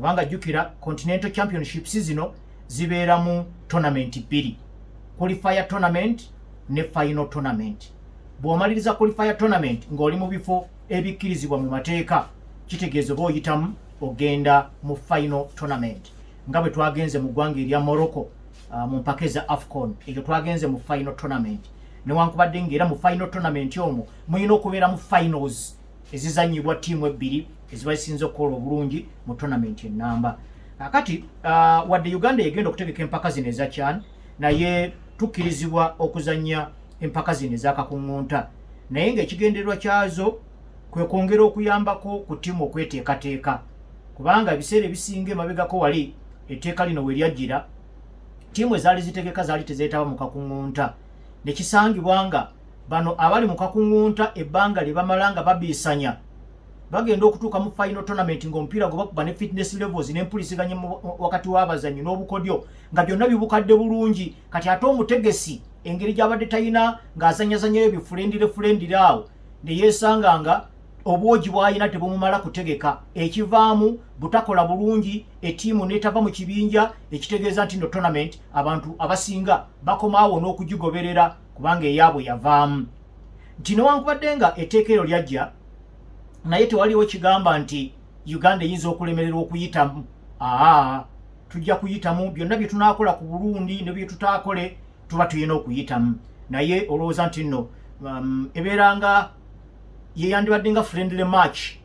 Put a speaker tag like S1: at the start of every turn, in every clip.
S1: kubanga jukira Continental Championships zino zibeera mu tournament 2, qualifier tournament ne final tournament. Bw'omaliriza qualifier tournament ng'oli mu bifo ebikkirizibwa mu mateeka, kitegeeza oba oyitamu ogenda mu final tournament. Nga bwe twagenze mu ggwanga erya Morocco mu mpaka eza AFCON, ekyo twagenze mu final tournament. Newankubadde ng'era mu final tournament omwo mulina okubeera mu finals ezizanyibwa ttiimu ebbiri eziba zisinze okukola obulungi mu tournament ennamba. Kakati wadde Uganda yegenda okutegeka empaka zino eza CHAN, naye tukkirizibwa okuzannya empaka zino ez'akakuŋŋunta, naye ng'ekigendererwa kyazo kwe kwongera okuyambako ku ttiimu okweteekateeka, kubanga ebiseera ebisinga emabegako wali etteeka lino we lyajjira, ttiimu ezaali zitegeka zaali tezeetaba mu kakuŋŋunta, ne kisangibwa nga bano abali mu kakuŋŋunta ebbanga lye bamala nga babiisanya bagenda okutuuka mu final tournament ng'omupiira gwe bakuba ne fitness levels n'empulisiganya wakati w'abazanyi n'obukodyo nga byonna bibukadde bulungi. Kati ate omutegesi engeri gy'abadde talina ng'azanyazanyayo ebifulendire awo ne yeesanga nga obwogi bw'alina tebumumala kutegeka, ekivaamu butakola bulungi, ettiimu n'etava mu kibinja, ekitegeeza nti no tournament abantu abasinga bakomaawo n'okugigoberera kubanga eyaabwe yavaamu. Nti newankubadde nga etteeka eryo lyajja, naye tewaliwo kigamba nti Uganda eyinza okulemererwa okuyitamu. Tujja kuyitamu, byonna bye tunaakola ku Burundi ne bye tutaakole tuba tulina okuyitamu. Naye olowooza nti nno ebeeranga yeyandibadde nga friendly match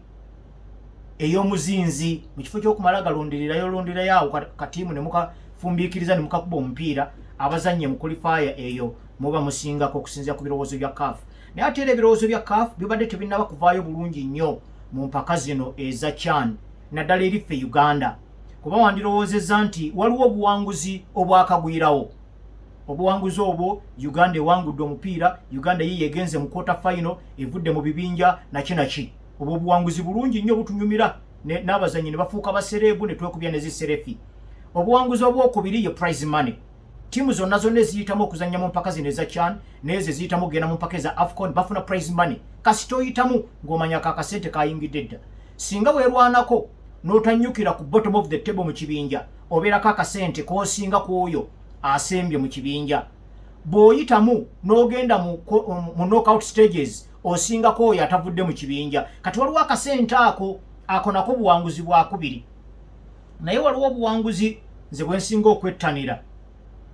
S1: ey'omuzinzi mu kifo ky'okumala galondererayo awo katiimu ne mukafumbiikiriza ne mukakuba omupiira abazannye mu qualifier eyo muba musingako okusinziira ku birowoozo bya CAF. Naye ate era ebirowoozo bya CAF bibadde tebinnaba kuvaayo bulungi nnyo mu mpaka zino eza CHAN naddala eriffe Uganda, kuba wandirowoozezza nti waliwo obuwanguzi obwakagwirawo. Obuwanguzi obwo Uganda ewangudde omupiira, Uganda yiye egenze mu quarter final, evudde mu bibinja nakinaki. Obwo obuwanguzi bulungi nnyo butunyumira, n'abazanyi ne bafuuka basereebu ne twekubya ne ziserefi. Obuwanguzi obwokubiri ye prize money. Tiimu zonna eziyitamu okuzannya mu mpaka zino eza CHAN n'ezo eziyitamu okugenda mu mpaka eza AFCON bafuna prize money. Kasita oyitamu ng'omanyako akasente kayingidde dda. Singa weerwanako n'otannyukira ku bottom of the table mu kibinja, obeerako akasente k'osinga ku oyo asembye mu kibinja. Bw'oyitamu n'ogenda mu knockout stages osingako oyo atavudde mu kibinja. Kati waliwo akasente ako nako buwanguzi bwakubiri. Naye waliwo obuwanguzi nze bwe nsinga okwettanira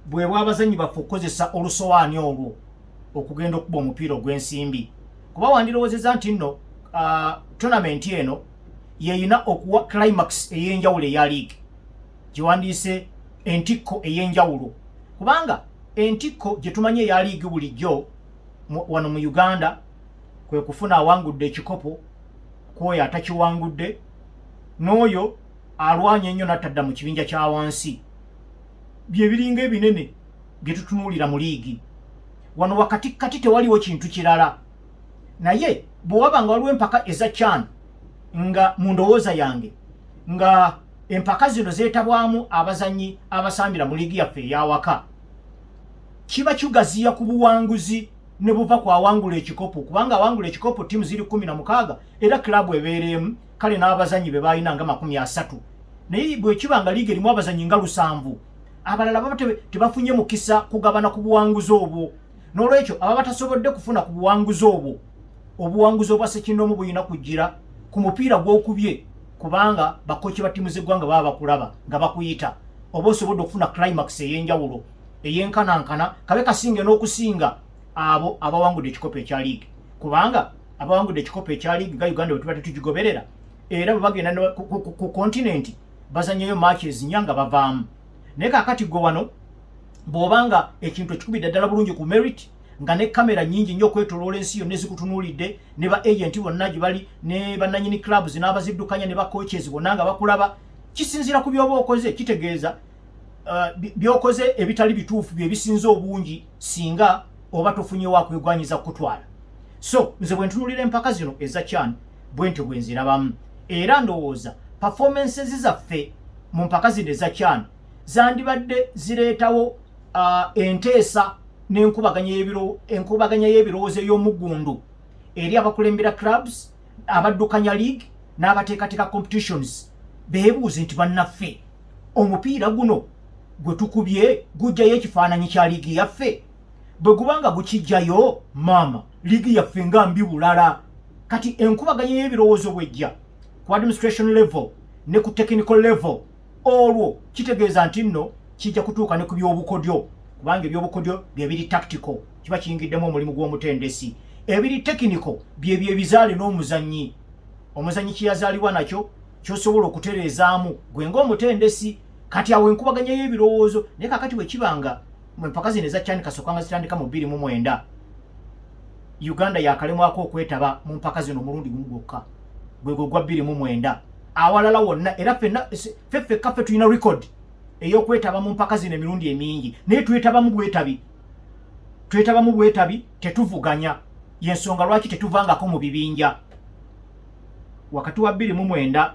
S1: bwe bw'abazannyi baffe okukozesa olusowaani olwo okugenda okuba omupiira ogw'ensimbi. Kuba wandirowoozezza nti nno tournament eno yeyina okuwa climax ey'enjawulo eya league, gye wandiise entikko ey'enjawulo. Kubanga entikko gye tumanyi eya league bulijjo wano mu Uganda kwe kufuna awangudde ekikopo kwoyo atakiwangudde n'oyo alwanya ennyo n'atadda mu kibinja kya wansi. Bye biringa ebinene bye tutunuulira mu liigi. Wano wakati tewaliwo kintu kirala. Naye bw'owaba nga waliwo empaka eza CHAN nga mu ndowooza yange nga empaka zino zeetabwamu abazannyi abasambira mu liigi yaffe ey'awaka, kiba kigaziya ku buwanguzi ne buva ku awangula ekikopo, kubanga awangula ekikopo ttiimu ziri 16 era kilabu ebeereemu, kale n'abazannyi be baalina nga 30. Naye bwe kiba nga liigi erimu abazannyi nga 7, abalala baba tebafunye mukisa kugabana ku buwanguzi obwo. N'olwekyo ababa tasobodde kufuna ku buwanguzi obwo, obuwanguzi obwa ssekinomu buyina kujjira ku mupiira gw'okubye, kubanga bakochi ba ttiimu z'eggwanga baba bakulaba nga bakuyita oba osobodde okufuna climax ey'enjawulo ey'enkanankana kabe kasinge n'okusinga abo abawangudde ekikopo ekya liigi. Kubanga abawangudde ekikopo ekya liigi nga Uganda bwe tuba tetugigoberera era bwe bagenda ku kontinenti bazannyayo matches nnya nga bavaamu. Naye kaakati gwe wano bw'obanga ekintu ekikubidde ddala bulungi ku merit nga ne kamera nnyingi nnyo okwetoloola ensi yonna ezikutunuulidde ne ba agenti bonna gye bali ne bannannyini clubs n'abaziddukanya ne ba coaches bonna nga bakulaba, kisinziira ku by'oba okoze, kitegeeza by'okoze ebitali bituufu bye bisinze obungi singa oba tofunye wakwegwanyiza kutwala. So nze bwe ntunuulira empaka zino eza CHAN bwentyo bwe nzirabamu, era ndowooza performances zaffe mu mpaka zino eza CHAN zandibadde zireetawo enteesa n'enkubaganya y'ebirowoozo ey'omuggundu eri abakulembera clubs, abaddukanya league n'abateekateeka competitions beebuuze nti bannaffe omupiira guno gwe tukubye gujjayo ekifaananyi kya liigi yaffe bwe gubanga gukijjayo maama liigi yaffe nga mbi bulala kati enkubaganya y'ebirowoozo bwejja ku administration level ne ku technical level olwo kitegeeza nti nno kijja kutuuka ne ku byobukodyo kubanga ebyobukodyo byebiri tactical kiba kiyingiddemu omulimu gw'omutendesi ebiri technical byebyo ebizaale n'omuzannyi omuzannyi kiyazaalibwa nakyo kyosobola okutereezaamu gwe ng'omutendesi kati awo enkubaganya y'ebirowoozo naye kakati bwe kibanga empaka zino ezakyani kasooka nga zitandika mu 2009 Uganda yakalemwako okwetaba mu mpaka zino omulundi gumu gwokka gwe gwa 2009 awalala wonna era ffeffe kaffe tulina record ey'okwetaba mu mpaka zino emirundi emingi naye twetabamu bwetabi tetuvuganya yensonga lwaki tetuvangako mu bibinja wakati wa 2009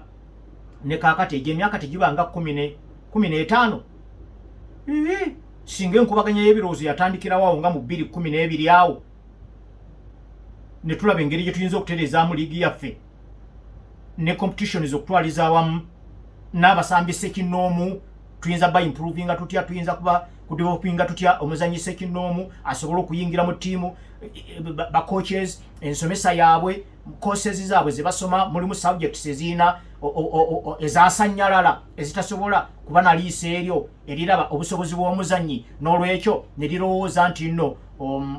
S1: ne kaakati egyo emyaka tegibanga 15 singa enkubaganya y'ebirowoozo yatandikirawo nga mu 2012 awo ne tulaba engeri gye tuyinza okutereezaamu liigi yaffe ne competitions okutwaliza awamu n'abasambi sekinnoomu tuyinza ba improvinga tutya tuyinza kuba kudevelopinga tutya omuzanyi sekinnoomu asobola okuyingira mu ttiimu ba coaches ensomesa yaabwe courses zaabwe ze basoma mulimu subjects ezina ezasanyalala ezitasobola kuba na liisa eryo eriraba obusobozi bw'omuzannyi n'olwekyo ne lirowooza nti nno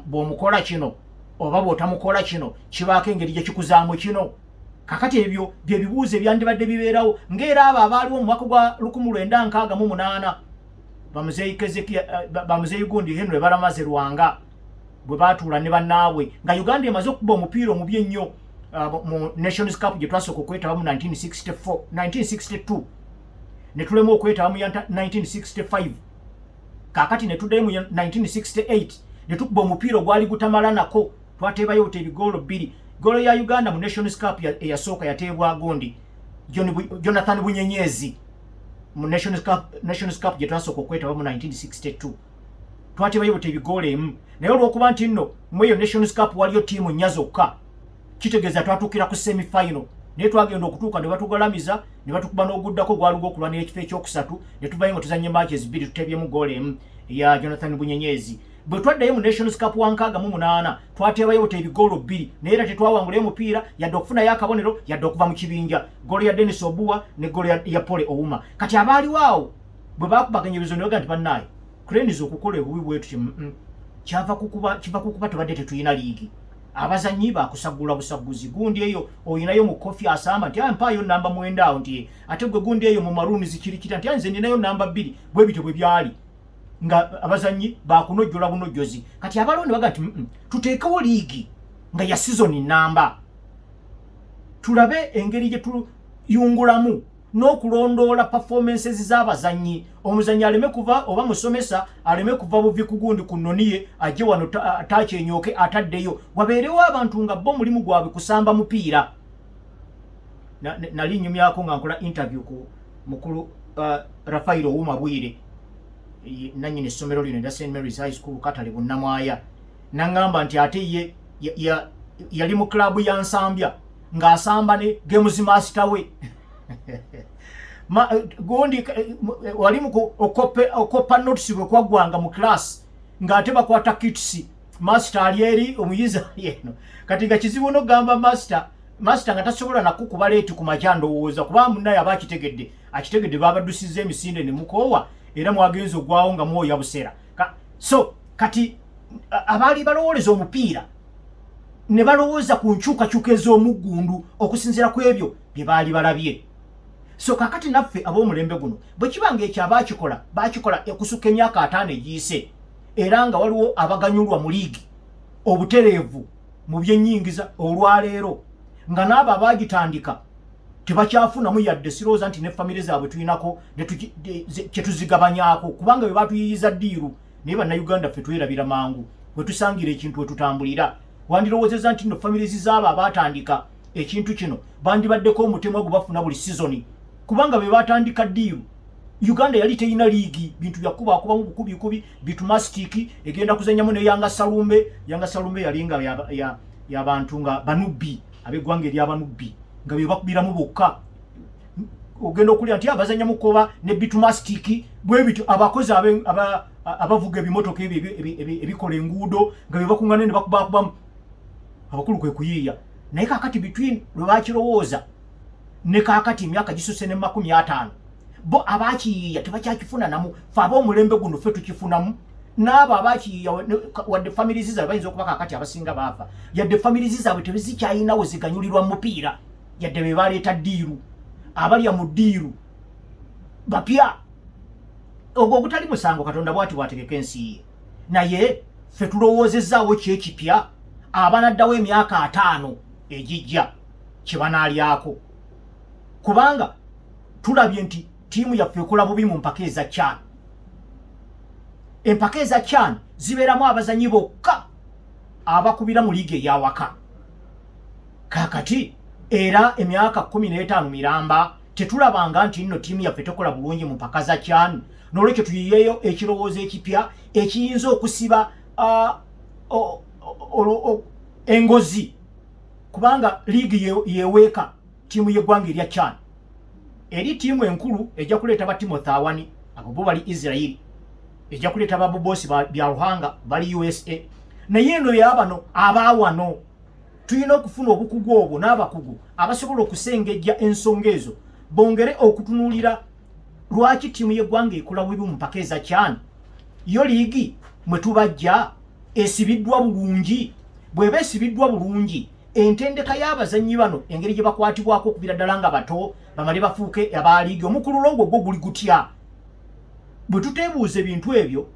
S1: bw'omukola kino oba bw'otamukola kino kibaako engeri gye kikuzaamu kino kakati ebyo bye bibuuzo ebyandibadde bibeerawo ng'era abo abaaliwo mu mwaka gwa 1968 bamuzeeyi gundi Henry Baramaze Lwanga bwe baatuula ne bannaabwe nga Uganda emaze okuba omupiira omubi ennyo mu Nations Cup gye twasooka okwetaba mu 1962 ne tulema okwetaba mu 1965 kakati ne tuddayo mu 1968 ne tukuba omupiira gwali gutamala nako twateebayo ebigoolo 2 goolo ya Uganda mu Nations Cup eyasooka yateebwa gundi Jonathan Bunyenyezi mu Nations Cup gye twasooka okwetaba mu 1962 twateebayo ebigoolo emu naye olw'okuba nti nno mu eyo Nations Cup waliyo ttiimu nnya zokka kitegeeza twatuukira ku semi-final naye twagenda okutuuka ne batugalamiza ne batukuba n'oguddako gwali gw'okulwanira ekifo ekyokusatu ne tuvayo nga tuzanye matches 2 tuteebyemu goolo emu eya Jonathan Bunyenyezi bwe twaddayo mu Nations Cup wa 68 twateebayo ebigoolo 2 naye era tetwawangulayo omupiira yadde okufunayo akabonero yadde okuva mu kibinja goolo ya Dennis Obua ne goolo ya Paul Ouma kati abaaliwo awo bwe bakubaganya ebizo ne baga nti bannaaye Cranes okukola ebubi bwetu kiva kukuba tubadde tetulina liigi abazannyi bakusagula busaguzi gundi eyo oyinayo mu kofi asamba nti mpaayo namba 9 awo nti ate gwe gundi eyo mu Maroons kirikita nti nze ninayo namba 2 bwe bityo bwe byali nga abazannyi bakunojjola bunojjozi kati abalonde baga nti tuteekawo liigi nga ya season namba tulabe engeri gye tuyungulamu n'okulondoola performances z'abazannyi omuzannyi aleme kuva oba musomesa aleme kuva buvi ku gundi ku nnoniye ajje wano taakyenyooke ataddeyo wabeerewo abantu nga bo mulimu gwabwe kusamba mupiira nali nnyumyako nga nkola interview ku mukulu Rafael Ouma Bwire nannyini essomero lino erya St Mary's High School Katale Bunnamwaya naŋŋamba nti ate ye yali mu club ya Nsambya ng'asamba ne games master we gundi wali mu okopa notes bwe kwagwanga mu class ng'ate bakwata kits master ali eri omuyizi yeno kati nga kizibu n'ogamba master nga tasobola nakukuba leeti ku makya ndowooza kuba munnaye aba akitegedde babaddusizza emisinde ne mukoowa era mwagenzi ogwawo nga mwoya buseera so kati abaali balowooleza omupiira ne balowooza ku nkyukakyuka ez'omuggundu okusinziira ku ebyo bye baali balabye so kakati naffe ab'omulembe guno bwe kibanga ekyo bakikola ekusukka emyaka 5 egiyise era nga waliwo abaganyulwa mu liigi obutereevu mu byennyingiza olwaleero nga n'abo abagitandika tebakyafunamu yadde sirowooza nti ne famire zaabwe tulinako kyetuzigabanyaako kubanga bwe batuyiyiza ddiiru naye bannayuganda ffe twerabira mangu bwe tusangira ekintu we tutambulira wandirowoozeza nti nno famire zizaabo abaatandika ekintu kino bandibaddeko omutemu ogubafuna buli sizoni kubanga be batandika ddiiru Uganda yali teyina liigi bintu byakubakubamu bukubikubi bitumasitiki egenda kuzanyamu ne Yanga Salumbe yali nga y'abantu nga banubbi ab'eggwanga ery'abanubbi nga bye bakubiramu bokka ogenda okulya nti abazanya mukoba ne bitumastiki bwe bityo abakozi abavuga ebimotoka ebikola enguudo nga bebakungana ne bakubakubamu abakulu kwe kuyiiya naye kakati between lwe bakirowooza ne kakati emyaka gisose ne 50 bo abakiyiiya tebakyakifuna namu fe ab'omulembe guno ffe tukifunamu n'abo abakiyiiya wadde families zaabwe bayinza okuba kakati abasinga baafa yadde families zaabwe tezikyayinawo ziganyulirwa mupiira yadde be baleeta ddiiru abalya mu ddiiru bapya ogwo ogutali musango katonda bwati bwategeka ensi ye naye ffe tulowoozezaawo kyekipya abanaddawo emyaka 5 egijja kyebanaalyako kubanga tulabye nti tiimu yaffe ekola bubi mu mpaka eza CHAN empaka eza CHAN zibeeramu abazanyi bokka abakubira mu liigi eyawaka kakati era emyaka 15 miramba tetulabanga nti nno tiimu yaffe tekola bulungi mu mpaka za CHAN n'olwekyo tuyiyeyo ekirowoozo ekipya ekiyinza okusiba engozi kubanga liigi yeweeka tiimu y'eggwanga erya CHAN eri tiimu enkulu ejja kuleeta ba Timothy Awani abo bo bali Israel ejja kuleeta ba Bobosi bya Ruhanga bali USA naye eno yabano abaawano tuyina okufuna obukugu obwo n'abakugu abasobola okusengejja ensonga ezo bongere okutunuulira lwaki tiimu y'eggwanga ekola bubi mu mpaka eza CHAN yo liigi mwe tubajja esibiddwa bulungi bw'eba esibiddwa bulungi entendeka y'abazannyi bano engeri gye bakwatibwako okubira ddala nga bato bamale bafuuke aba liigi omukululo ogwo gwo guli gutya bwe tuteebuuza ebintu ebyo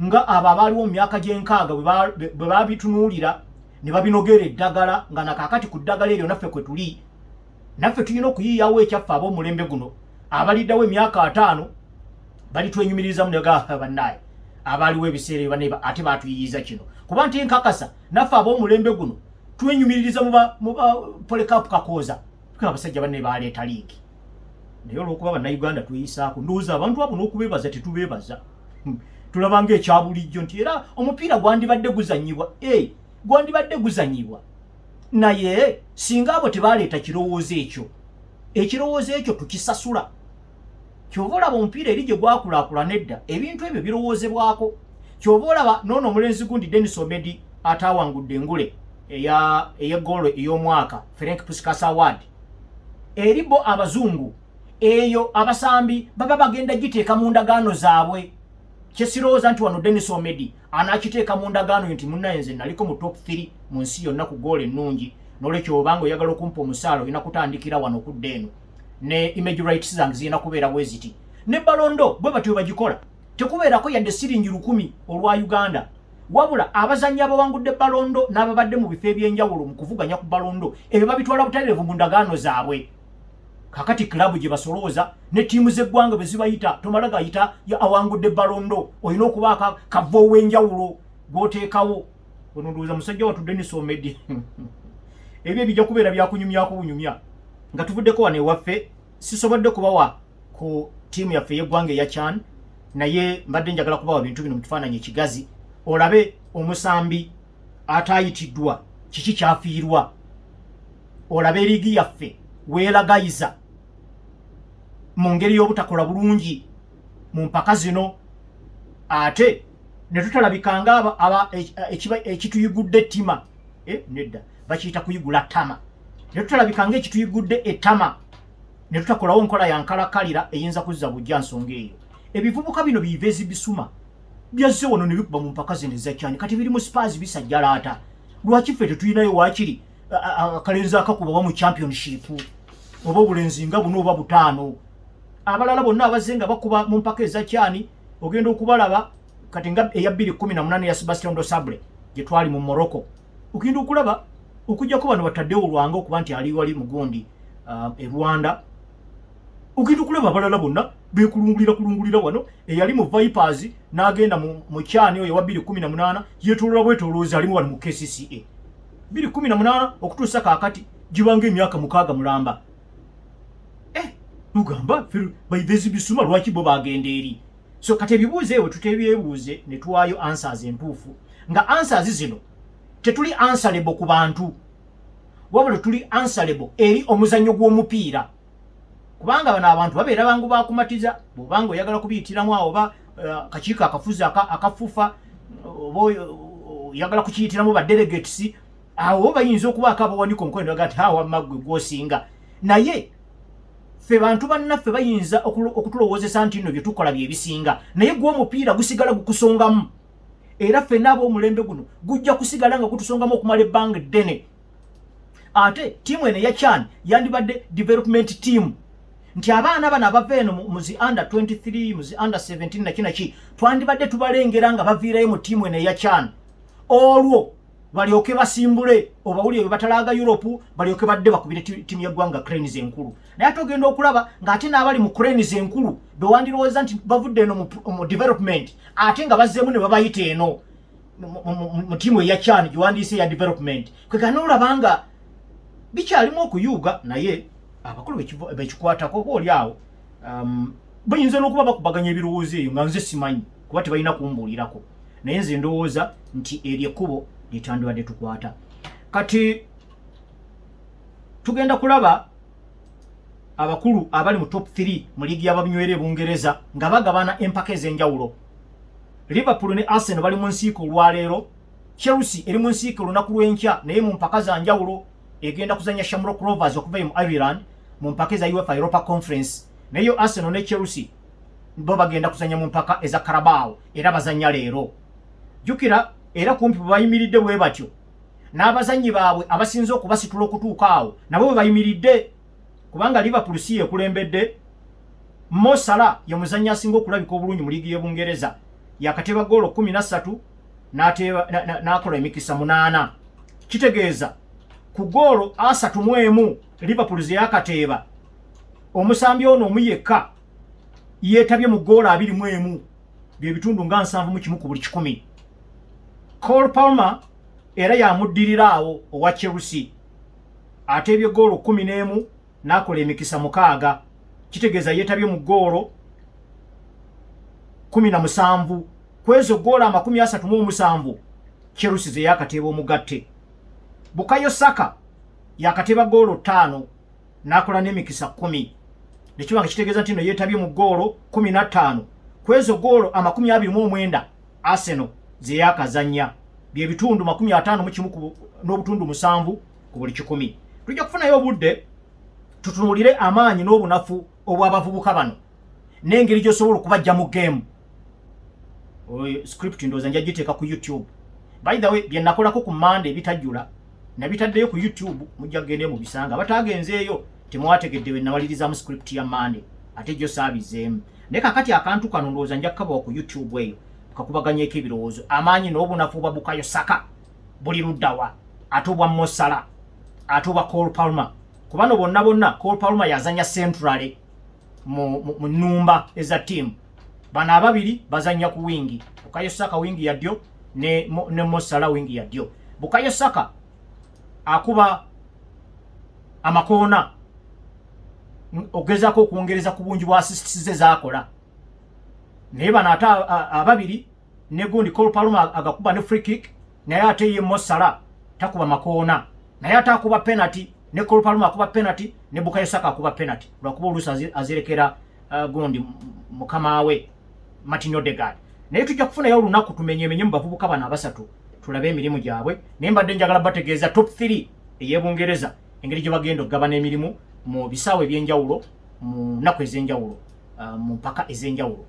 S1: nga abo abaaliwo mu myaka gy'enkaaga bwe babitunuulira ne babinogera eddagala nga nakakati ku ddagala eryo naffe kwe tuli naffe tulina okuyiiyawo ekyaffe ab'omulembe guno abaliddawo emyaka 5 balitwenyumirizamu nega bannaye abaaliwo ebiseera ebaneba ate batuyiyiza kino kuba nti nkakasa naffe ab'omulembe guno twenyumiririza mu Polycarp Kakooza tukaba abasajja banne baleeta liigi naye olw'okuba bannayuganda tweyisaako ndowooza abantu abo n'okubeebaza tetubeebaza tulabanga ekyabulijjo nti era omupiira gwandibadde guzanyibwa naye singa abo tebaleeta kirowoozo ekyo tukisasula kyova olaba omupiira eri gye gwakulaakulana edda ebintu ebyo birowoozebwako kyova olaba noono omulenzi gundi Dennis Omedi ataawangudde engule ey'eggoolo ey'omwaka Frank Puskas Award eri bo abazungu eyo abasambi baba bagenda giteeka mu ndagaano zaabwe kyesirowooza nti wano Dennis Omedi anaakiteeka mu ndagaano nti munnaye nze naliko mu top 3 mu nsi yonna ku ggoolo ennungi n'olwekyo obanga oyagala okumpa omusaala olina kutandikira wano okudda eno ne image rights zange zirina kubeera bwe ziti ne balondo bwe batyo bagikola tekubeerako yadde siringi 1000 olwa Uganda wabula abazannyi abawangudde balondo n'ababadde mu bifo ebyenjawulo mu kuvuganya ku balondo ebyo babitwala butereevu mu ndagaano zaabwe kakati klabu gye basolooza ne tiimu z'eggwanga bwe zibayita tomala gayita ya awangudde balondo olina okuba kava ow'enjawulo gw'oteekawo ono ndowooza musajja wattu Dennis Omedi ebyo bijja kubeera byakunyumyako bunyumya nga tuvuddeko wano ewaffe sisobodde kubawa ku tiimu yaffe y'eggwanga eya CHAN naye mbadde njagala kubawa bintu bino mu kifaananyi ekigazi olabe omusambi ataayitiddwa kiki kyafiirwa olabe liigi yaffe weeragayiza mu ngeri y'obutakola bulungi mu mpaka zino ate ne tutalabikanga ekituyigudde ettima nedda bakiyita kuyigula ttama ne tutalabikanga ekituyigudde ettama ne tutakolawo nkola yankalakalira eyinza kuzza bujja nsonga eyo ebivubuka bino biiva ezibisuma byazze wano ne bikuba mu mpaka zino eza CHAN kati biri mu spars bisajjalaata lwaki ffe tetulinayo waakiri akalenzi akakubawa mu championship oba obulenzi nga buno oba butaano abalala bonna abazze nga bakuba mu mpaka eza CHAN ogenda okubalaba kati nga eya 2018 ya Sebastian Dosabre gye twali mu Morocco ogenda okulaba okujjako bano bataddewo lwanga okuba nti ali wali mugundi e Rwanda ogenda okulaba abalala bonna bekulungulira wano eyali mu Vipers n'agenda mu CHAN oyo wa 2018 yeetolola bwetolooza alimu wano mu KCCA 2018 okutuusa kaakati gibanga emyaka 6 mulamba ugamba baivezi bisuma lwaki bo bagenda eri so kati ebibuuzo ewe tutebyebuuze ne tuwaayo answers entuufu nga answers zino tetuli answerable ku bantu wabula tuli answerable eri omuzannyo gw'omupiira kubanga bano abantu babeera bangu bakumatiza bwobanga oyagala kubiyitiramu awo oba kakiiko akafuzi akafufa oba oyagala kukiyitiramu badelegates awo bayinza okubaako abawanika omukono baga nti awa maggwe gwosinga naye ffe bantu bannaffe bayinza okutulowoozesa nti nno bye tukola bye bisinga naye gwe omupiira gusigala gukusongamu era ffenna ab'omulembe guno gujja kusigala nga gutusongamu okumala ebbanga eddene ate tiimu eno eya CHAN yandibadde development team nti abaana bano abava eno mu zi under 23 mu zi under 17 nakinaki twandibadde tubalengera nga baviirayo mu tiimu eno eya CHAN olwo balyoke basimbule obawulire bwe batalaaga Europe balyoke badde bakubire tiimu y'eggwanga Cranes enkulu naye ate ogenda okulaba ng'ate n'abali mu Cranes enkulu be wandirowooza nti bavudde eno mu development ate nga bazzeemu ne babayita eno mu tiimu eya CHAN gye wandiise ya development kwe kana olaba nga bikyalimu okuyuuga naye abakulu bekikwatako oba oli awo bayinza n'okuba bakubaganya ebirowoozo eyo nga nze simanyi kuba tebalina kumbuulirako naye nze ndowooza nti eryo ekkubo lyetandibadde tukwata kati tugenda kulaba abakulu abali mu top 3 mu liigi y'ababinywera e Bungereza nga bagabana empaka ez'enjawulo. Liverpool ne Arsenal bali mu nsiiko olwaleero, Chelsea eri mu nsiiko olunaku lw'enkya naye mu mpaka za njawulo egenda kuzanya Shamrock Rovers okuva mu Ireland mu mpaka eza UEFA Europa Conference, naye Arsenal ne Chelsea bo bagenda kuzanya mu mpaka eza Carabao era bazanya leero. Jukira era kumpi bayimiridde bwe batyo n'abazanyi baabwe abasinze okubasitula okutuuka awo nabo bayimiridde, kubanga Liverpool si yekulembedde. Mo Salah ye muzanyi asinga okulabika obulungi mu liigi y'Ebungereza, yakateba goolo 13 n'akola emikisa 8. Kitegeeza ku goolo 31 Liverpool ze yakateeba omusambi ono omuyekka yeetabye mu goolo 21 bye bitundu nga 7 ku buli 100. Cole Palmer era yamuddirira awo owa Chelsea ateebye goolo 11 n'akola emikisa 6. Kitegeeza yeetabye mu goolo 17 kwezo goolo 37 Chelsea ze yakateeba omugatte. Bukayo Saka yakateeba goolo 5 n'akola n'emikisa 10. Nekibanga kitegeeza nti no yeetabye mu goolo 15 kwezo goolo 29 Arsenal ze yakazanya bye bitundu 51 n'obutundu 7 ku buli 100. Tujja kufunayo obudde tutunuulire amaanyi n'obunafu obw'abavubuka bano n'engeri gy'osobola okubajja mu game. Script ndowooza nja giteeka ku YouTube. By the way, bye nakolako ku Monday bitajjula nabitaddeyo ku YouTube, mujja kugenda mu bisanga. Abataagenzeeyo temwategedde we nawaliriza mu script ya Monday ate gyo saabizeemu. Naye kakati akantu kano ndowooza nja kukabawa ku YouTube eyo kakubaganyeko ebirowoozo. Amaanyi n'obunafu bwa Bukayo Saka buli luddawa, ate obwa Mo Salah, ate obwa Cole Palmer. Kubano bonna Cole Palmer yazanya centrale mu nnumba eza team. Bano ababiri bazanya ku wingi. Bukayo Saka wingi ya ddyo ne Mo Salah wingi ya ddyo. Bukayo Saka akuba amakoona ogezaako okwongereza ku bungi bwa assists ze zaakola. Naye bano ate ababiri ne gundi Cole Palmer agakuba ne free kick, naye ate ye Mo Salah takuba makoona, naye ate akuba penalty ne Cole Palmer akuba penalty ne Bukayo Saka akuba penalty lwakuba oluusi azirekera gundi mukama we Martin Odegaard. Naye tujja kufunayo olunaku tumenyemenye mu bavubuka bano abasatu tulabe emirimu gyabwe. Naye mbadde njagala bategeeza top 3 ey'Ebungereza engeri gye bagenda okugabana emirimu mu bisaawe eby'enjawulo mu nnaku ez'enjawulo, mu mpaka ez'enjawulo.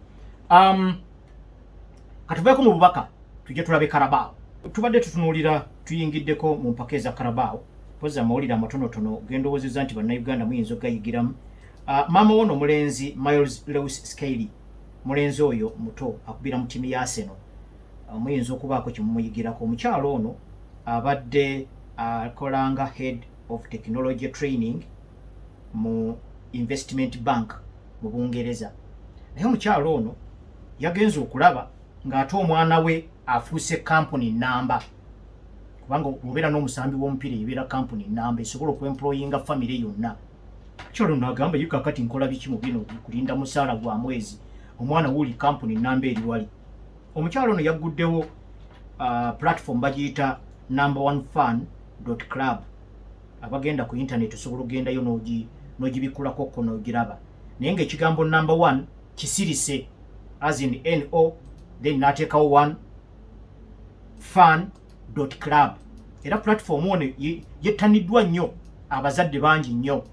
S1: Katuveeko mu bubaka tujje tulabe Carabao. Tubadde tutunuulira tuyingiddeko mu mpaka eza Carabao, poza amawulire amatonotono gendowoozezza nti bannayuganda muyinza okugayigiramu. Maama wono omulenzi Miles Lewis Skelly, mulenzi oyo muto akubira mu ttiimu ya Arsenal, muyinza okubaako kimumuyigirako. Omukyalo ono abadde akolanga head of technology training mu investment bank mu Bungereza. Naye omukyalo ono yagenze okulaba ng'ate omwana we afuuse company namba, kubanga obeera n'omusambi w'omupiira ebeera company namba esobola okwemployinga family yonna. Kyalo n'agamba ye kakati nkola biki mu bino kulinda musaala gwa mwezi, omwana wuli company namba eri wali. Omukyalo ono yagguddewo platform bagiyita number1fan.club. Abagenda ku internet osobola ogendayo n'ogibikulako n'ogiraba. naye ng'ekigambo number 1 kisirise as in no then nateekawo 1 fan.club era platform ono yettaniddwa nnyo abazadde bangi nnyo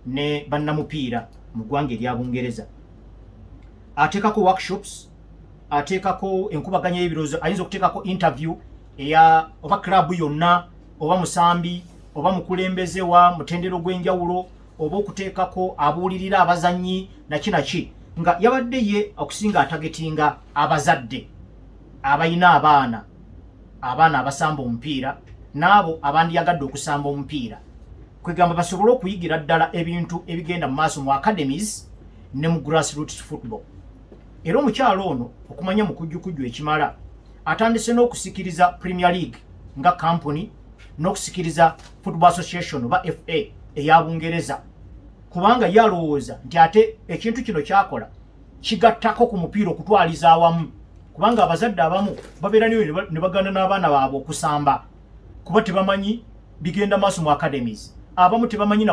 S1: ne bannamupiira mu ggwanga erya Bungereza. Ateekako workshops, ateekako enkubaganya y'ebirowoozo, ayinza okuteekako interview eya oba club yonna oba musambi oba mukulembeze wa mutendero gw'enjawulo oba okuteekako abuulirira abazannyi naki nga yabadde ye okusinga atagetinga abazadde abayina abaana abasamba omupiira n'abo abandiyagadde okusamba omupiira kwegamba basobole okuyigira ddala ebintu ebigenda mu maaso mu academies ne mu grassroots football. Era omukyalo ono okumanya mu kujjukujju ekimala atandise n'okusikiriza Premier League nga company n'okusikiriza Football Association oba FA eya Bungereza kubanga yalowooza nti ate ekintu kino kyakola kigattako ku mupiira okutwaliza awamu kubanga abazadde abamu babeera niyo ne baganda n'abaana baabwe okusamba kuba tebamanyi bigenda maaso mu academies. Abamu tebamanyi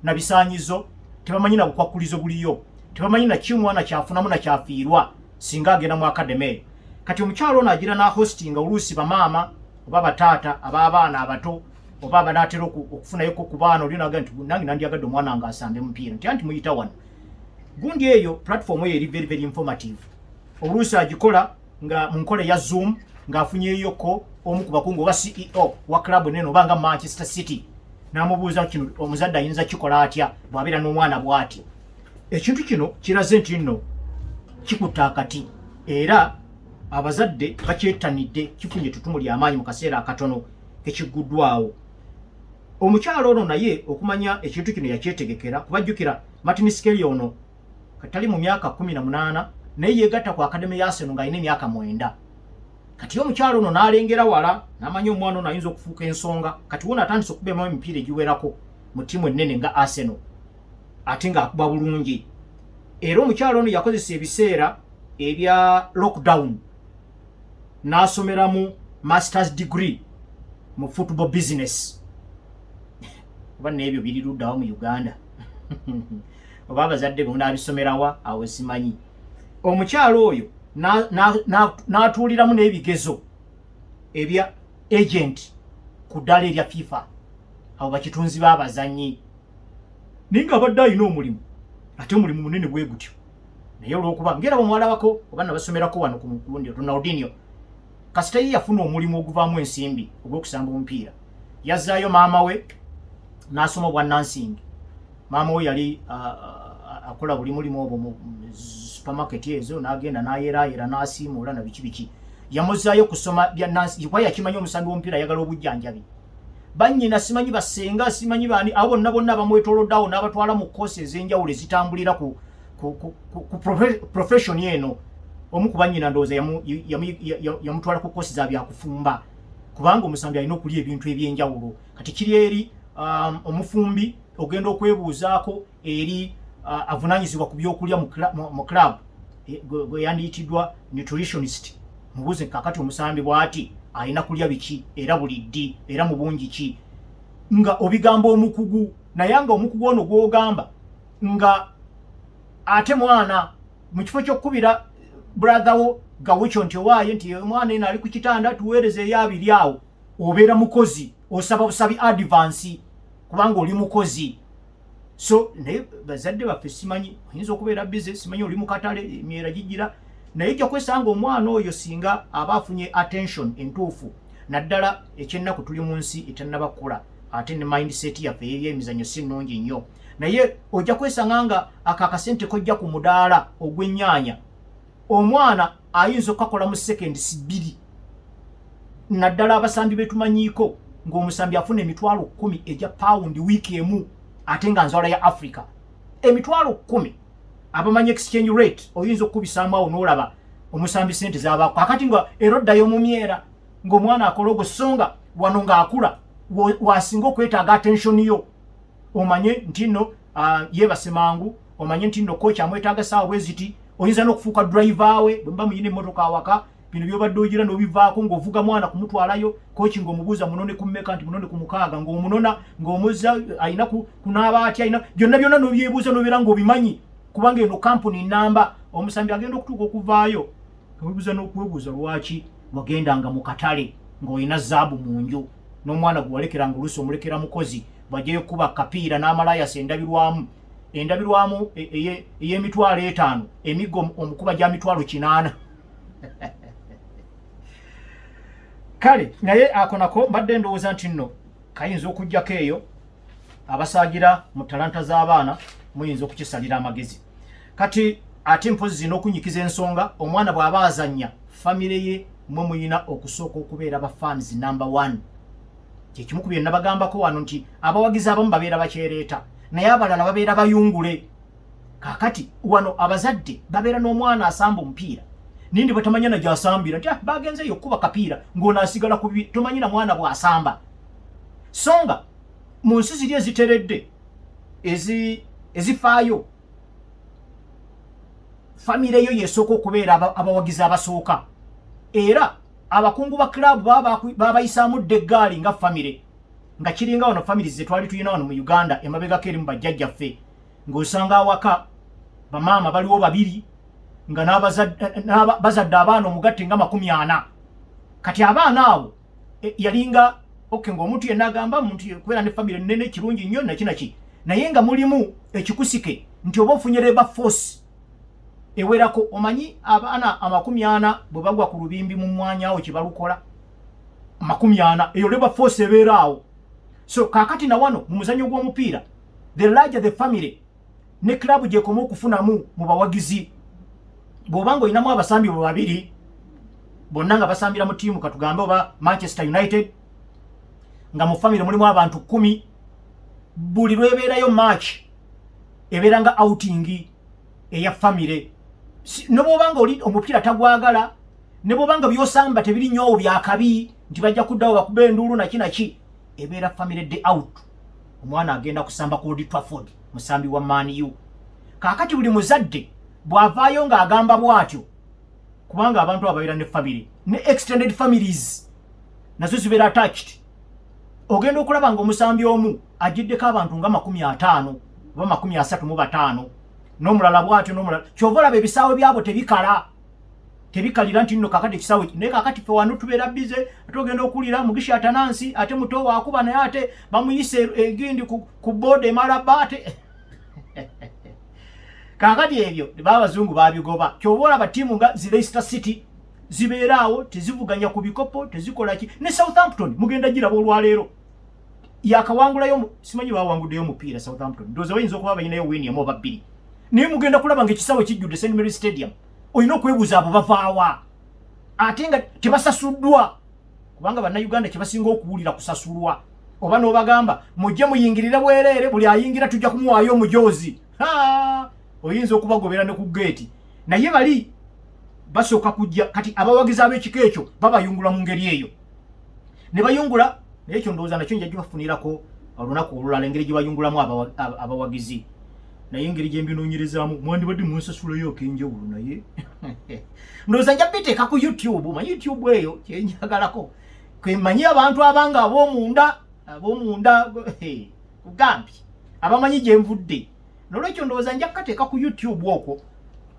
S1: na bisaanyizo, tebamanyi na bukwakulizo buliyo, tebamanyi na kimwana kyafunamu na kyafiirwa singa agenda mu academy. Kati omukyalo ono agira na hosting oluusi bamaama oba bataata ab'abaana abato oba banaatera okufunayoko ku baana oli naga nti nange nandyagadde omwana nga asambe mupiira nti anti muyita wano. Gundi eyo platform eyo eri very very informative. Oluusi agikola nga mu nkola ya Zoom ng'afunyeyoko omu ku bakungu oba CEO wa club neno oba nga Manchester City n'amubuuza kino omuzadde ayinza kikola atya bw'abeera n'omwana bw'ati. Ekintu kino kiraze nti nno kikuta akati era abazadde bakyettanidde kifunye tutumu ly'amaanyi mu kaseera akatono ekiguddwawo. Omukyalo ono naye okumanya ekintu kino yakyetegekera kubajjukira Martin Skelly ono katali mu myaka 18 naye yeegatta ku akademi ya Arsenal ng'alina emyaka 9. Kati omukyalo ono n'alengera wala n'amanya omwana ono ayinza okufuuka ensonga kati wona atandise okubeemu emipiira egiwerako mu ttiimu ennene nga Arsenal ate ng'akuba bulungi. Era omukyalo ono yakozesa ebiseera ebya lockdown n'asomeramu masters degree mu football business. Oba n'ebyo biri luddawo mu Uganda oba abazadde be munaabisomerawa awo simanyi. Omukyalo oyo n'atuuliramu n'ebigezo ebya agent ku ddala erya FIFA abo bakitunzi b'abazannyi naye ng'abadde alina omulimu ate omulimu munene bwe gutyo naye olw'okuba ng'era bamwalabako oba nabasomerako wano ku lundi Ronaldinho kasita ye yafuna omulimu oguvaamu ensimbi ogw'okusamba omupiira yazzaayo maama we n'asoma obwannansingi. Maama we yali akola buli mulimu obwo mu supermarket ezo n'agenda n'ayeeraayera n'asiimuula na biki yamuzzaayo kusoma bya Nansi kuba yakimanyi omusambi w'omupiira ayagala obujjanjabi. Bannyina simanyi basenga simanyi baani abo bonna bamwetooloddeawo n'abatwala mu koosi ez'enjawulo ezitambulira ku profession eno. Omu ku bannyina ndowooza yamutwala ku koosi za byakufumba kubanga omusambi alina okulya ebintu eby'enjawulo. Kati kiri eri omufumbi ogenda okwebuuzaako eri avunaanyizibwa ku byokulya mu club gwe yandiyitiddwa nutritionist. Mubuuze kakati omusambi bw'ati alina kulya biki era buliddi era mu bungi ki nga obigamba omukugu naye nga omukugu ono gw'ogamba nga ate mwana mu kifo ky'okkubira brother wo gawekyo nti owaaye nti omwana eno ali ku kitanda tuweerezeeyo abiri awo obeera mukozi osaba busabi advance kubanga oli mukozi. So naye bazadde baffe simanyi oyinza okubeera bize simanyi oli mu katale emyera gigira naye ejja kwesanga omwana oyo singa aba afunye attention entuufu naddala ekyennaku tuli mu nsi etannabakula ate ne mindset yaffe ey'emizannyo si nnungi nnyo naye ojja kwesanga nga akakasente kojja ku mudaala ogw'ennyaanya omwana ayinza okukakola mu seconds 2 naddala abasambi betumanyiiko ng'omusambi afuna emitwalo 10 ejja pound wiiki emu ate nga nzwala ya Africa emitwalo 10 abamanyi exchange rate oyinza okubisaamu awo n'olaba omusambi sente z'abaako kakati nga eroddayo mu myera ng'omwana akola ogwo songa wano ng'akula wasinga okwetaaga attention yo omanye nti nno yeebase mangu omanye nti nno kocha amwetaaga saawa bwe ziti oyinza n'okufuuka driver we bwe mba muyina emmotoka awaka bino byobadde ogira n'obivaako ng'ovuga mwana kumutwalayo kochi ng'omubuuza munone ku mmeka nti munone ku 6 ng'omunona ng'omuzza alina kunaaba atya alina byonna n'obyebuuza n'obeera ng'obimanyi kubanga eno kampuni namba omusambi agenda okutuuka okuvaayo webuuza n'okwebuuza lwaki wagendanga mu katale ng'olina zaabu mu nju n'omwana gwe walekeranga oluusi omulekera mukozi bw'ajjayo kuba kapiira n'amalayasi endabirwamu ey'emitwalo 5 emiggo omukuba gya mitwalo 8 kale naye ako nako mbadde ndowooza nti nno kayinza okujjako eyo abasaagira mu talanta z'abaana muyinza okukisalira amagezi kati ate mpozi zina okunyikiza ensonga omwana bw'aba azannya famire ye mwe muyina okusooka okubeera ba fans number 1 kyekimu ku bye nabagambako wano nti abawagizi abamu babeera bakyereeta naye abalala babeera bayungule kakati wano abazadde babeera n'omwana asamba omupiira nindi batamanya na gyasambira nti bagenzeyo okuba kapiira ng'onaasigala ku tomanyi na mwana bw'asamba songa mu nsi ziri eziteredde ezifaayo famire yo yesooka okubeera abawagizi abasooka era abakungu ba club babayisaamu dde eggaali nga famire nga kiringa wano famiri ze twali tuyina wano mu Uganda emabegako eri mu bajjajjaffe ng'osanga awaka bamaama baliwo 2 nga bazadde abaana omugatte nga 40 kati abaana abo yalinga ng'omuntu yenna agamba muntu kubeera ne famire nene kirungi nnyo nakinaki naye nga mulimu ekikusike nti oba ofunye labor force ewerako omanyi abaana 40 bwe bagwa ku lubimbi mu mwanya awo kibalukola 40 eyo labor force ebeera awo so kakati na wano mu muzanyo gw'omupiira the larger the family ne club gyekoma okufunamu mu bawagizi bw'obanga olinamu abasambi 2 bonna nga basambira mu tiimu katugambe oba Manchester United nga mu family mulimu abantu 10 buli lwebeerayo match ebeera nga outing eya family ne bw'obanga oli omupiira tagwagala ne bw'obanga byosamba tebiri nnyo byakabi nti bajja kuddawo bakuba enduulu nakinaki ebeera family day out omwana agenda kusamba ku Old Trafford musambi wa Man U kakati buli muzadde bw'avaayo ng'agamba bw'atyo kubanga abantu ababeera ne family ne extended families nazo zibeera attached ogenda okulaba ng'omusambi omu agiddeko abantu nga 50 oba 35 n'omulala bw'atyo n'omulala kyova olaba ebisaawe byabo tebikalira nti nno kakati ekisaawe naye kakati ffe wano tubeera bize ate ogenda okuwulira Mugisha Atanansi ate muto waakuba naye ate bamuyise egindi ku board emalaba ate kakati ebyo babazungu babigoba kyova olaba ttiimu nga zi Leicester City zibeeraawo tezivuganya ku bikopo tezikola ki ne Southampton mugenda giraba olwaleero yakawangulayo simanyi bawanguddeyo omupiira Southampton ndowooza bayinza okuba bayinayo win emu oba 2 naye mugenda kulaba ng'ekisaawe kijjudde St Mary Stadium olina okwebuuza abo bavaawa ate nga tebasasuddwa kubanga bannayuganda kyebasinga okuwulira kusasulwa oba n'obagamba mujje muyingirire bwereere buli ayingira tujja kumuwaayo omujoozi oyinza okubagobera ne ku geeti naye bali basooka kujja kati abawagizi ab'ekika ekyo babayungula mu ngeri eyo ne bayungula naye ekyo ndowooza nakyo njja gibafunirako olunaku olulala engeri gye bayungulamu abawagizi naye engeri gye mbinoonyerezaamu mwandibadde munsasulayo ak'enjawulo naye ndowooza nja biteeka ku YouTube manyi YouTube eyo kyenjagalako kwemanyi abantu abanga ab'omunda kugambi abamanyi gye nvudde nolwekyo ndowooza nja kukateeka ku YouTube okwo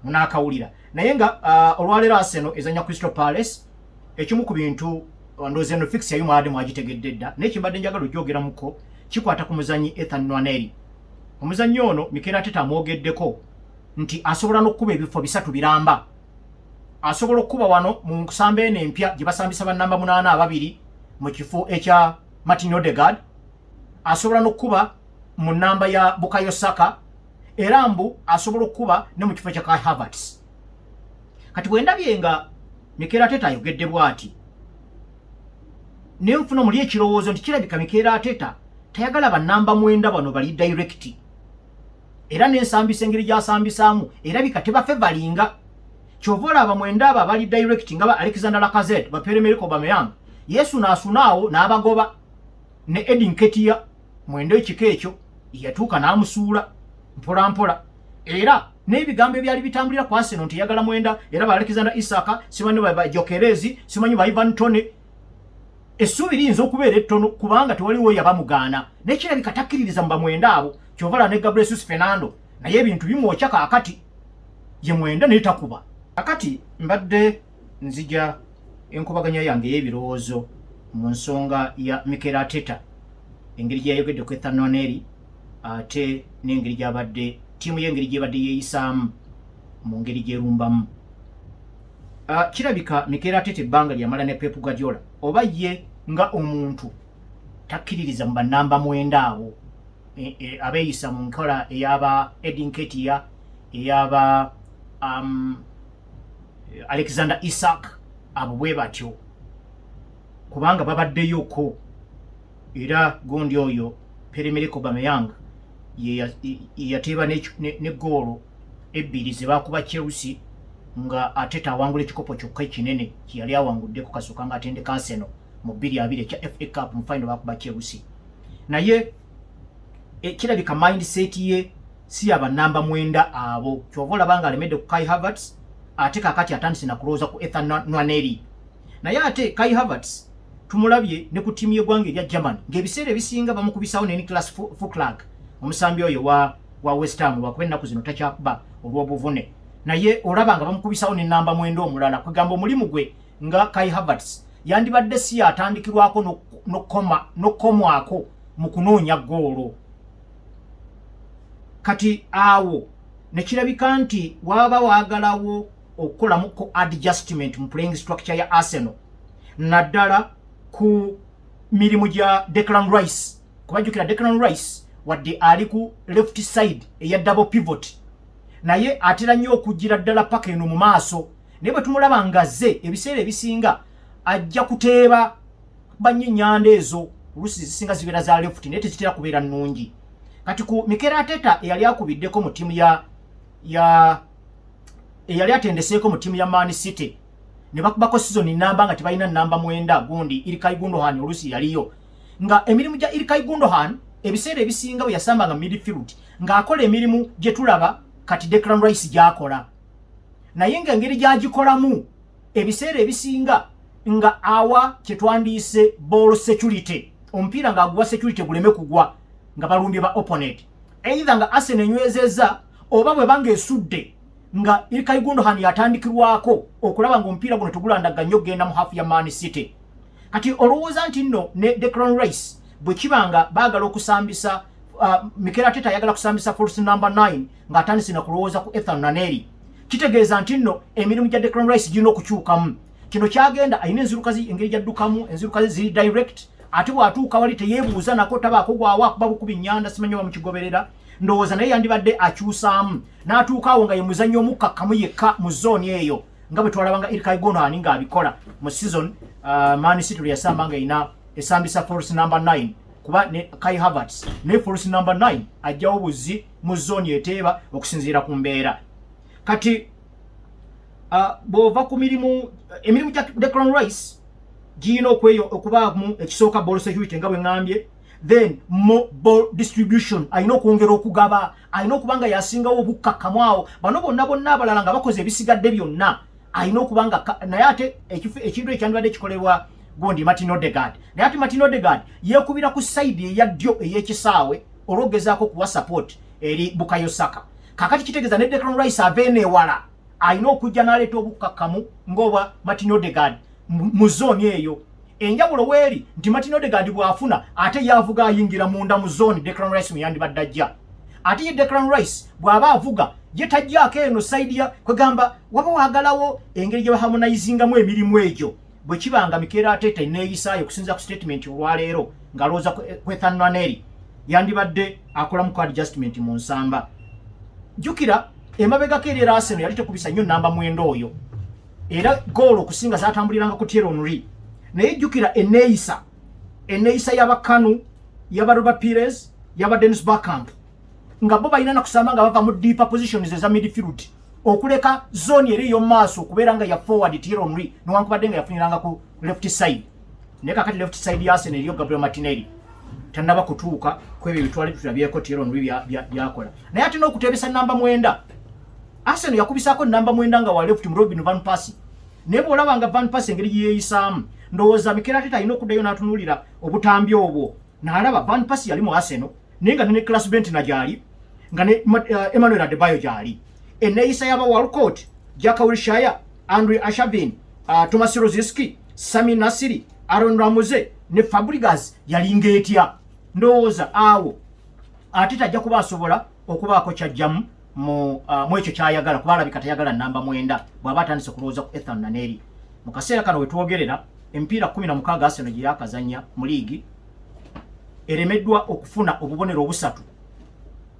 S1: munaakawulira naye nga olwaleero Arsenal ezanya Crystal Palace ekimu ku bintu ndowooza eno fix yayo mwabadde mwagitegedde dda naye kimbadde njagala ogyogeramuko kikwata ku muzanyi Ethan Nwaneri omuzannyo ono Mikel Arteta amwogeddeko nti asobola n'okukuba ebifo 3 biramba asobola okukuba wano mu nsamba eno empya gye basambisa bannamba 8 ababiri mu kifo ekya Martin Odegaard asobola n'okukuba mu nnamba ya Bukayo Saka era mbu asobola okukuba ne mu kifo kya Kai Havertz kati bwe ndabye nga Mikel Arteta ayogedde bw'ati ne nfuna muli ekirowoozo nti kirabika Mikel Arteta tayagala bannamba 9 bano bali direct era n'ensambisa engeri gy'asambisaamu erabika tebafevalinga kyova olaba 9 abo abali direct nga ba Alexander Lacazette ba Pierre-Emerick Aubameyang Yesu n'asunaawo n'abagoba ne Edin Nketiah 9 ekika ekyo yatuuka n'amusuula mpola mpola era n'ebigambo ebyali bitambulira ku Arsenal nti yagala 9 era ba Alexander Isak simanyi ba Jokerezi simanyi ba Ivan Toney essuubi liyinza okubeera ettono kubanga tewaliwo yabamugaana nekirabika takkiririza mu ba 9 abo kyovala ne Gabriel Jesus Fernando naye ebintu bimwokya kaakati ye mwenda n'etakuba. Kakati mbadde nzija enkubaganya yange y'ebirowoozo mu nsonga ya Mikel Arteta, engeri gy'ayogedde ku Ethan Nwaneri ate n'engeri gy'abadde ttiimu y'engeri gy'ebadde yeeyisaamu mu ngeri gy'erumbamu. Kirabika Mikel Arteta ebbanga lyamala ne Pep Guardiola oba ye nga omuntu takkiririza mu bannamba mwenda abo abeeyisa mu nkola eyaba Eddie Nketiah, eyaba Alexander Isak, abo bwe batyo kubanga babaddeyoko, era gundi oyo Pierre-Emerick Aubameyang yateeba ne goolo ebbiri ze bakuba Chelsea nga Arteta awangula ekikopo kyokka ekinene kyeyali awangudde ku kasooka nga atendeka Arsenal mu 2-2 ekya FA Cup mu final bakuba Chelsea. Naye kirabika mindset ye si abannamba mwenda abo, kyova olaba nga alemedde ku Kai Havertz ate kakati atandise na kulowooza ku Ethan Nwaneri. Naye ate Kai Havertz tumulabye ne ku ttiimu y'eggwanga erya Germany ng'ebiseera ebisinga bamukubisawo ne Niklas Füllkrug omusambi oyo wa West Ham lwakuba ennaku zino takyakuba olw'obuvune, naye olaba nga bamukubisawo n'ennamba mwenda omulala, kwegamba omulimu gwe nga Kai Havertz yandibadde si atandikirwako n'okkomwako mu kunoonya goolo. Kati awo ne kirabika nti waba waagalawo okukolamu ku adjustment mu playing structure ya Arsenal, naddala ku mirimu gya Declan Rice. Kubajjukira Declan Rice wadde ali ku left side eya double pivot, naye atera nnyo okugira ddala paka eno mu maaso, naye bwe tumulaba ngazze ebiseera ebisinga ajja kuteeba bannyinyanda ezo oluusi zisinga zibeera za left naye tezitera kubeera nnungi. Kati ku Mikel Arteta eyali akubiddeko mu ttiimu eyali atendeseeko mu ttiimu ya Man City ne bakubako season namba nga tebalina namba mwenda gundi Ilkay Gundogan oluusi yaliyo, nga emirimu gya Ilkay Gundogan ebiseera ebisinga bwe yasambanga midfield ng'akola emirimu gye tulaba kati Declan Rice gy'akola, naye ng'engeri gy'agikolamu ebiseera ebisinga nga awa kye twandiise ball security, omupiira ng'aguwa security guleme kugwa nga balumbye ba opponent, either nga Arsenal enywezezza oba bwe banga esudde nga Ilkay Gundogan yatandikirwako okulaba ng'omupiira guno tegulandaga nnyo genda mu hafu ya Man City. Kati olowooza nti nno ne Declan Rice bwe kibanga baagala okusambisa Mikel Arteta ayagala kusambisa false number 9 ng'atandise na kulowooza ku Ethan Nwaneri, kitegeeza nti nno emirimu gya Declan Rice girina okukyukamu. Kino kyagenda ayina enzirukazi engeri gyaddukamu, enzirukazi ziri direct, ate bw'atuuka wali teyeebuuza nako tabaako gwawa akuba bukubi nnyanda simanyi oba mukigoberera, ndowooza naye yandibadde akyusaamu n'atuuka awo nga ye muzannyo omukakkamu yekka mu zooni eyo nga bwe twalabanga Ilkay Gundogan ng'abikola mu season Man City lwe yasamba nga erina esambisa false number 9 kuba ne Kai Havertz ne false number 9 ajjawo buzzi mu zooni eteeba okusinziira ku mbeera. Kati bw'ova ku emirimu gya Declan Rice giyina okubaamu ekisooka ball security nga bwe ŋŋambye, then ball distribution ayina okwongera okugaba, ayina okuba nga yasingawo obukkakkamu awo, bano bonna abalala nga bakoze ebisigadde byonna ayina okuba nga, naye ate ekintu ekyandibadde kikolebwa gundi Martin Odegaard, naye ate Martin Odegaard yeekubira ku side eya ddyo ey'ekisaawe olw'ogezaako kuwa support eri Bukayo Saka. Kakati kitegeeza ne Declan Rice aveene ewala ayina okujja n'aleeta obukkakkamu ng'obwa Martin Odegaard mu zooni eyo. Enjawulo weeri nti Martin Odegaard bw'afuna ate yaavuga ayingira munda mu zooni Declan Rice mwe yandibadde ajja. Ate ye Declan Rice bw'aba avuga ye tajjaako eno sayidi ya kwegamba waba waagalawo engeri gye baharmonizingamu emirimu egyo. Bwe kibanga Mikel Arteta neeyisaayo okusinza ku statement olwaleero ng'alowooza ku Ethan Nwaneri yandibadde akolamu ku adjustment mu nsamba. Jjukira emabegako eri era Arsenal yali tekubisa nnyo namba mwenda oyo, era goolo okusinga zaatambuliranga ku Thierry Henry. Naye jjukira enneeyisa y'abakanu y'aba Robert Pires y'aba Dennis Bergkamp nga bo balina na kusamba nga bava mu deeper positions eza midfield okuleka zone eri y'omu maaso okubeera nga ya forward Thierry Henry newankubadde nga yafuniranga ku left side. Naye kakati left side ya Arsenal eriyo Gabriel Martinelli tannaba kutuuka ku ebyo bitwale tulabyeko Thierry Henry byakola. Naye ate n'okutebesa namba mwenda Arsenal yakubisaako namba mwenda nga wa left mu Robin van Persie, naye bw'olaba nga Van Persie engeri yeeyisaamu ndowooza Mikel Arteta alina okuddayo n'atunuulira obutambi obwo n'alaba Van Persie yali mu Arsenal naye nga ne Nicolas Bentner gyali, nga ne Emmanuel Adebayo jali eneeyisa y'aba Walcott, Jack Wilshere, Andrew Arshavin, Thomas Rosiski, Sami Nasiri, Aaron Ramsey ne Fabregas yalinga etya. Ndowooza awo ate tajja kuba asobola okubaako kyajjamu mu ekyo kyayagala kuba alabika tayagala namba 9 bw'aba atandise kulowooza ku Ethan Naneri. Mu kaseera kano wetwogerera emipiira 16 Arsenal gye yakazanya mu liigi eremeddwa okufuna obubonero obusatu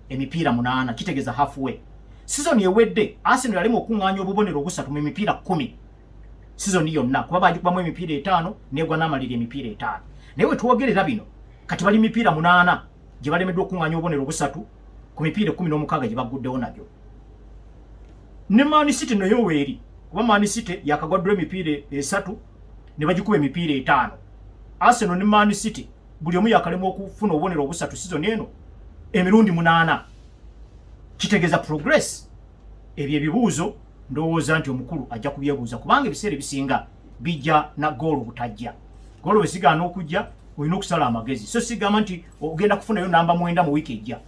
S1: emipiira 8, kitegeeza halfway. Season ewedde Arsenal yalimu okuŋŋaanya obubonero obusatu mu mipiira 10 season yonna kuba bagikubamu emipiira 5 negwa n'amalira emipiira 5. Naye wetwogerera bino kati bali mipiira 8 gye balemeddwa okuŋŋaanya obubonero obusatu ku mipiira 16 gye baguddewo nagyo. Ne Man City nayo weeri kuba Man City yakagwaddwa emipiira 3 ne bagikuba emipiira 5. Arsenal ne Man City buli omu yakalema okufuna obubonero obusatu season eno emirundi 8. Kitegeeza progress. Ebyo ebibuuzo ndowooza nti omukulu ajja kubyebuuza kubanga ebiseera ebisinga bijja na goolo butajja. Goolo bwesigaana okujja olina okusala amagezi. So sigamba nti ogenda kufunayo namba 9 mu wiiki ejja.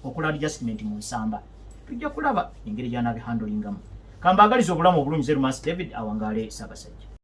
S1: Okola adjustment mu nsamba. Tujja kulaba engeri gy'anaabihandolingamu. Kambaagaliza obulamu obulungi Zerumas David awangaale Ssaabasajja.